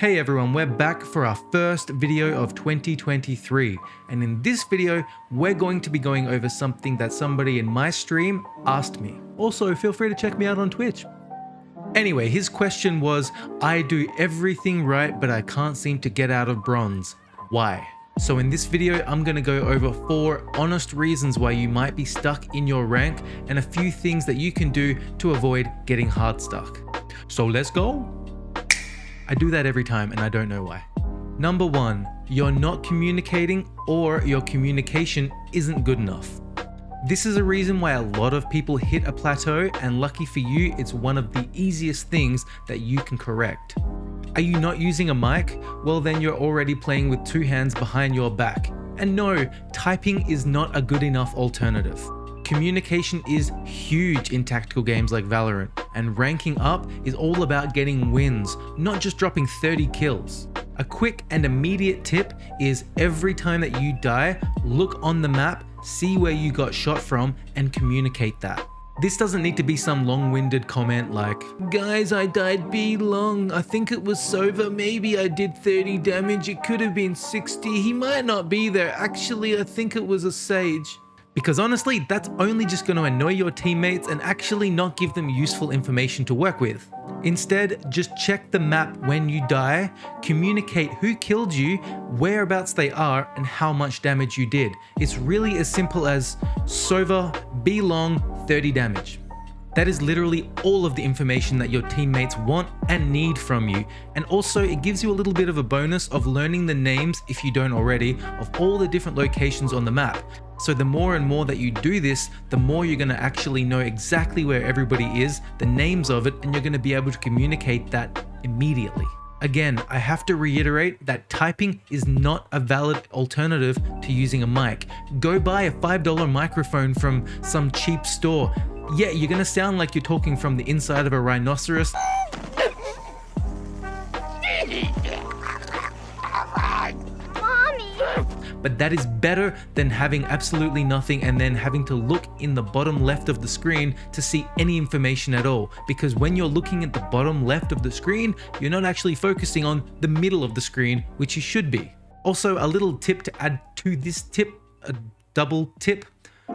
Hey everyone, we're back for our first video of 2023, and in this video we're going to be going over something that somebody in my stream asked me. Also, feel free to check me out on Twitch. Anyway, his question was, I do everything right but I can't seem to get out of bronze. Why? So in this video I'm going to go over 4 honest reasons why you might be stuck in your rank and a few things that you can do to avoid getting hard stuck. So let's go! I do that every time and I don't know why. Number 1, you're not communicating or your communication isn't good enough. This is a reason why a lot of people hit a plateau, and lucky for you, it's one of the easiest things that you can correct. Are you not using a mic? Well, then you're already playing with 2 hands behind your back. And no, typing is not a good enough alternative. Communication is huge in tactical games like Valorant, and ranking up is all about getting wins, not just dropping 30 kills. A quick and immediate tip is every time that you die, look on the map, see where you got shot from, and communicate that. This doesn't need to be some long-winded comment like, guys, I died B long, I think it was Sova, maybe I did 30 damage, it could have been 60, he might not be there, actually I think it was a Sage. Because honestly, that's only just going to annoy your teammates and actually not give them useful information to work with. Instead, just check the map when you die, communicate who killed you, whereabouts they are, and how much damage you did. It's really as simple as Sova, B long, 30 damage. That is literally all of the information that your teammates want and need from you. And also it gives you a little bit of a bonus of learning the names, if you don't already, of all the different locations on the map. So the more and more that you do this, the more you're going to actually know exactly where everybody is, the names of it, and you're going to be able to communicate that immediately. Again, I have to reiterate that typing is not a valid alternative to using a mic. Go buy a $5 microphone from some cheap store. Yeah, you're going to sound like you're talking from the inside of a rhinoceros. But that is better than having absolutely nothing and then having to look in the bottom left of the screen to see any information at all. Because when you're looking at the bottom left of the screen, you're not actually focusing on the middle of the screen, which you should be. Also, a little tip to add to this tip, a double tip.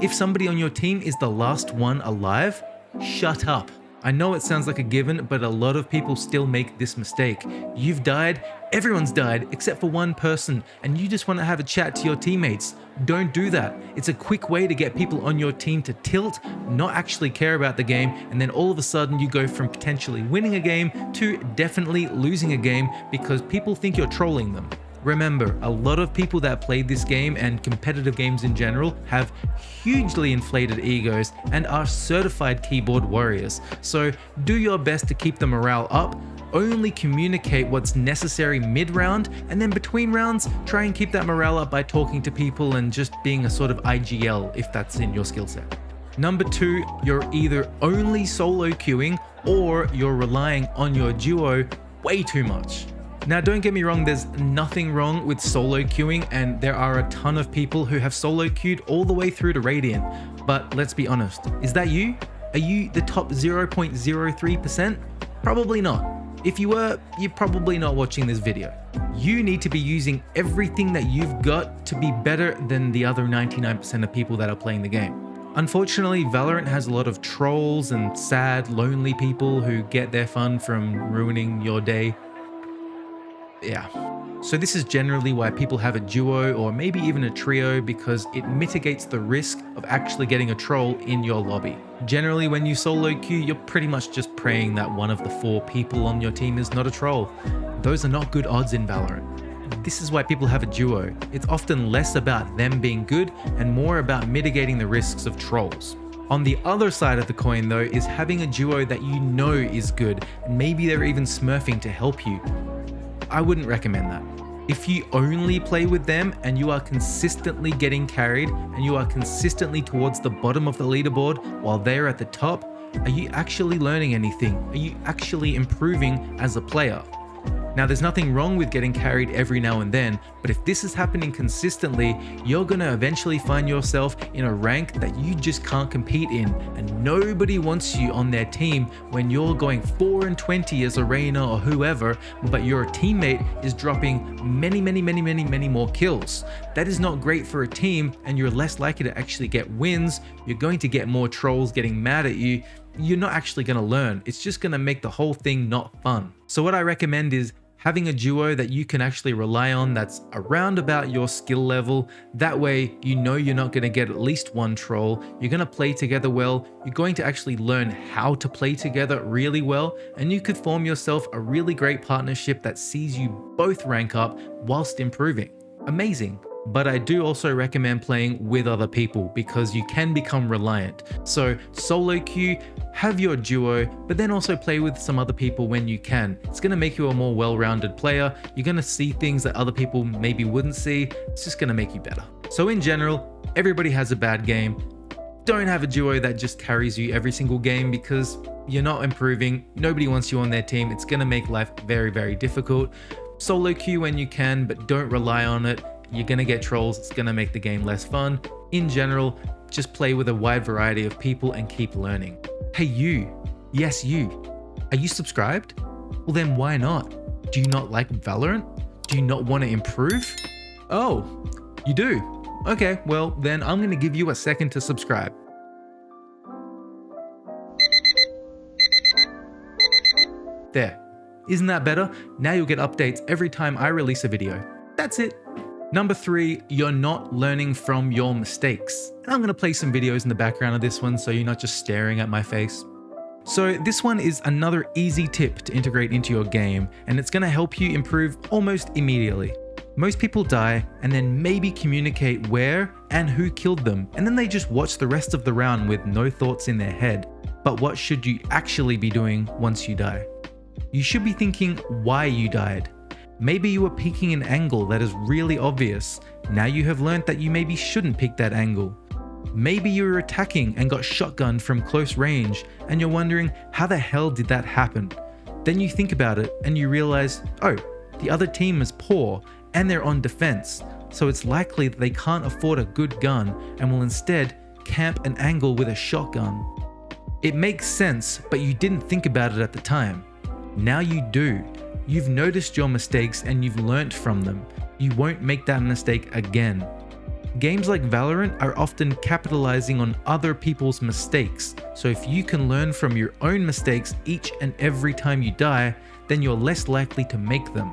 If somebody on your team is the last one alive, shut up. I know it sounds like a given, but a lot of people still make this mistake. You've died, everyone's died except for one person, and you just want to have a chat to your teammates. Don't do that. It's a quick way to get people on your team to tilt, not actually care about the game, and then all of a sudden you go from potentially winning a game to definitely losing a game because people think you're trolling them. Remember, a lot of people that play this game and competitive games in general have hugely inflated egos and are certified keyboard warriors. So do your best to keep the morale up, only communicate what's necessary mid-round, and then between rounds, try and keep that morale up by talking to people and just being a sort of IGL if that's in your skill set. Number 2, you're either only solo queuing or you're relying on your duo way too much. Now, don't get me wrong, there's nothing wrong with solo queuing, and there are a ton of people who have solo queued all the way through to Radiant. But let's be honest, is that you? Are you the top 0.03%? Probably not. If you were, you're probably not watching this video. You need to be using everything that you've got to be better than the other 99% of people that are playing the game. Unfortunately, Valorant has a lot of trolls and sad, lonely people who get their fun from ruining your day. Yeah. So this is generally why people have a duo or maybe even a trio, because it mitigates the risk of actually getting a troll in your lobby. Generally, when you solo queue, you're pretty much just praying that one of the 4 people on your team is not a troll. Those are not good odds in Valorant. This is why people have a duo. It's often less about them being good and more about mitigating the risks of trolls. On the other side of the coin though is having a duo that you know is good, and maybe they're even smurfing to help you. I wouldn't recommend that. If you only play with them and you are consistently getting carried and you are consistently towards the bottom of the leaderboard while they're at the top, are you actually learning anything? Are you actually improving as a player? Now, there's nothing wrong with getting carried every now and then, but But if this is happening consistently, you're gonna eventually find yourself in a rank that you just can't compete in, and nobody wants you on their team when you're going 4-20 as a Reyna or whoever, but your teammate is dropping many more kills. That is not great for a team, and you're less likely to actually get wins. You're going to get more trolls getting mad at you. You're not actually going to learn. It's just going to make the whole thing not fun. So what I recommend is having a duo that you can actually rely on that's around about your skill level. That way, you know you're not going to get at least one troll. You're going to play together well. You're going to actually learn how to play together really well. And you could form yourself a really great partnership that sees you both rank up whilst improving. Amazing. But I do also recommend playing with other people because you can become reliant. So solo queue, have your duo, but then also play with some other people when you can. It's going to make you a more well-rounded player. You're going to see things that other people maybe wouldn't see. It's just going to make you better. So in general, everybody has a bad game. Don't have a duo that just carries you every single game because you're not improving. Nobody wants you on their team. It's going to make life very difficult. Solo queue when you can, but don't rely on it. You're going to get trolls. It's going to make the game less fun. In general, just play with a wide variety of people and keep learning. Hey you, yes you, are you subscribed? Well then why not? Do you not like Valorant? Do you not want to improve? Oh, you do? Okay, well then I'm going to give you a second to subscribe. There, isn't that better? Now you'll get updates every time I release a video. That's it. Number 3, you're not learning from your mistakes. And I'm going to play some videos in the background of this one so you're not just staring at my face. So this one is another easy tip to integrate into your game, and it's going to help you improve almost immediately. Most people die and then maybe communicate where and who killed them, and then they just watch the rest of the round with no thoughts in their head. But what should you actually be doing once you die? You should be thinking why you died. Maybe you were picking an angle that is really obvious. Now you have learnt that you maybe shouldn't pick that angle. Maybe you were attacking and got shotgunned from close range and you're wondering how the hell did that happen? Then you think about it and you realize, oh, the other team is poor and they're on defense, so it's likely that they can't afford a good gun and will instead camp an angle with a shotgun. It makes sense, but you didn't think about it at the time. Now you do. You've noticed your mistakes and you've learnt from them. You won't make that mistake again. Games like Valorant are often capitalizing on other people's mistakes, so if you can learn from your own mistakes each and every time you die, then you're less likely to make them.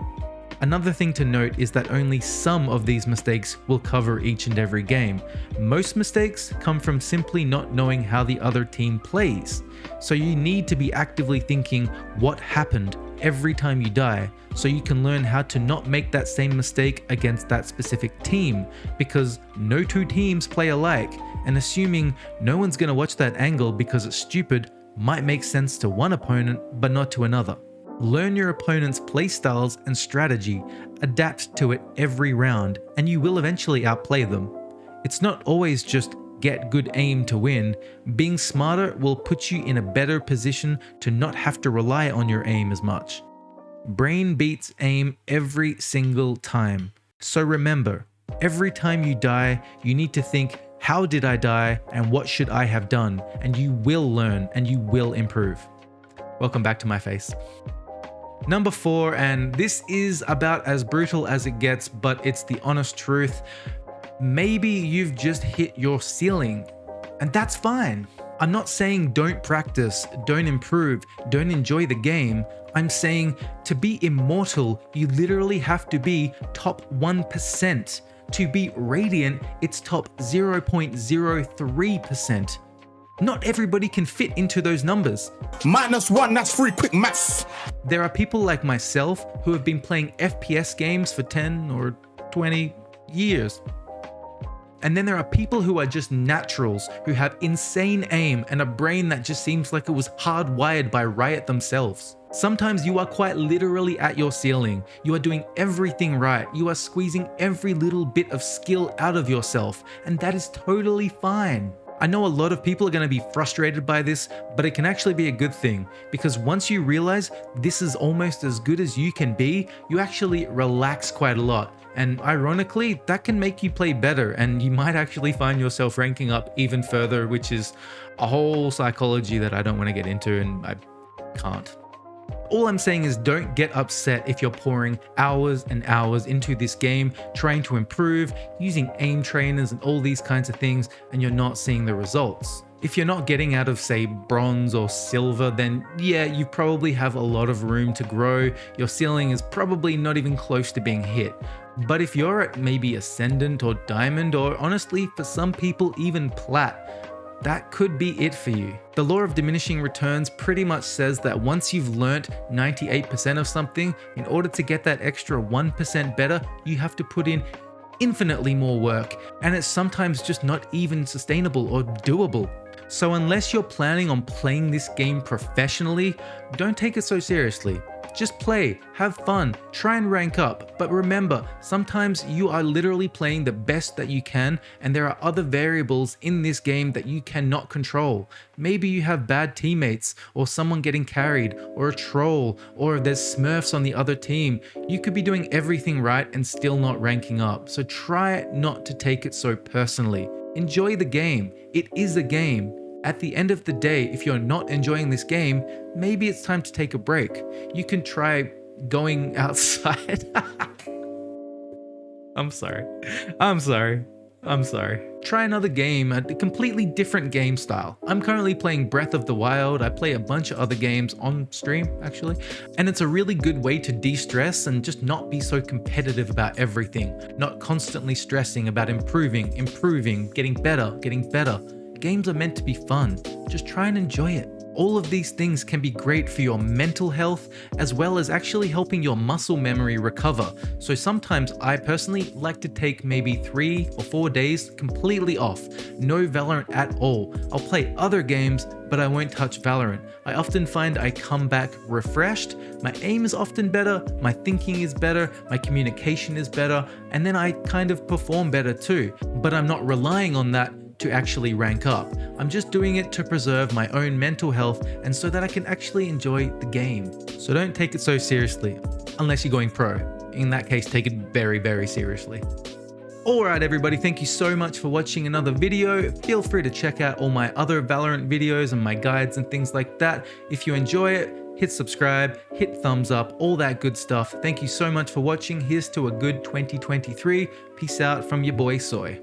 Another thing to note is that only some of these mistakes will cover each and every game. Most mistakes come from simply not knowing how the other team plays. So you need to be actively thinking what happened every time you die, so you can learn how to not make that same mistake against that specific team, because no two teams play alike, and assuming no one's going to watch that angle because it's stupid might make sense to one opponent but not to another. Learn your opponent's playstyles and strategy, adapt to it every round, and you will eventually outplay them. It's not always just get good aim to win. Being smarter will put you in a better position to not have to rely on your aim as much. Brain beats aim every single time. So remember, every time you die, you need to think, how did I die and what should I have done? And you will learn and you will improve. Welcome back to my face. Number 4, and this is about as brutal as it gets, but it's the honest truth. Maybe you've just hit your ceiling, and that's fine. I'm not saying don't practice, don't improve, don't enjoy the game. I'm saying to be immortal, you literally have to be top 1%. To be radiant, it's top 0.03%. Not everybody can fit into those numbers. -1, that's 3 quick maths. There are people like myself who have been playing FPS games for 10 or 20 years. And then there are people who are just naturals, who have insane aim and a brain that just seems like it was hardwired by Riot themselves. Sometimes you are quite literally at your ceiling. You are doing everything right. You are squeezing every little bit of skill out of yourself, and that is totally fine. I know a lot of people are going to be frustrated by this, but it can actually be a good thing, because once you realize this is almost as good as you can be, you actually relax quite a lot. And ironically, that can make you play better, and you might actually find yourself ranking up even further, which is a whole psychology that I don't want to get into, and I can't. All I'm saying is don't get upset if you're pouring hours and hours into this game, trying to improve, using aim trainers and all these kinds of things, and you're not seeing the results. If you're not getting out of, say, bronze or silver, then yeah, you probably have a lot of room to grow. Your ceiling is probably not even close to being hit. But if you're at maybe ascendant or diamond, or honestly, for some people, even plat, that could be it for you. The law of diminishing returns pretty much says that once you've learnt 98% of something, in order to get that extra 1% better, you have to put in infinitely more work, and it's sometimes just not even sustainable or doable. So unless you're planning on playing this game professionally, don't take it so seriously. Just play, have fun, try and rank up, but remember, sometimes you are literally playing the best that you can, and there are other variables in this game that you cannot control. Maybe you have bad teammates, or someone getting carried, or a troll, or there's smurfs on the other team. You could be doing everything right and still not ranking up, so try not to take it so personally. Enjoy the game. It is a game. At the end of the day, if you're not enjoying this game, maybe it's time to take a break. You can try going outside. I'm sorry. Try another game, a completely different game style. I'm currently playing Breath of the Wild. I play a bunch of other games on stream, actually. And it's a really good way to de-stress and just not be so competitive about everything. Not constantly stressing about improving, getting better. Games are meant to be fun. Just try and enjoy it. All of these things can be great for your mental health, as well as actually helping your muscle memory recover. So sometimes I personally like to take maybe 3 or 4 days completely off. No Valorant at all. I'll play other games, but I won't touch Valorant. I often find I come back refreshed, my aim is often better, my thinking is better, my communication is better, and then I kind of perform better too. But I'm not relying on that to actually rank up. I'm just doing it to preserve my own mental health and so that I can actually enjoy the game. So don't take it so seriously, unless you're going pro. In that case, take it very, very seriously. Alright everybody, thank you so much for watching another video. Feel free to check out all my other Valorant videos and my guides and things like that. If you enjoy it, hit subscribe, hit thumbs up, all that good stuff. Thank you so much for watching. Here's to a good 2023. Peace out from your boy Soy.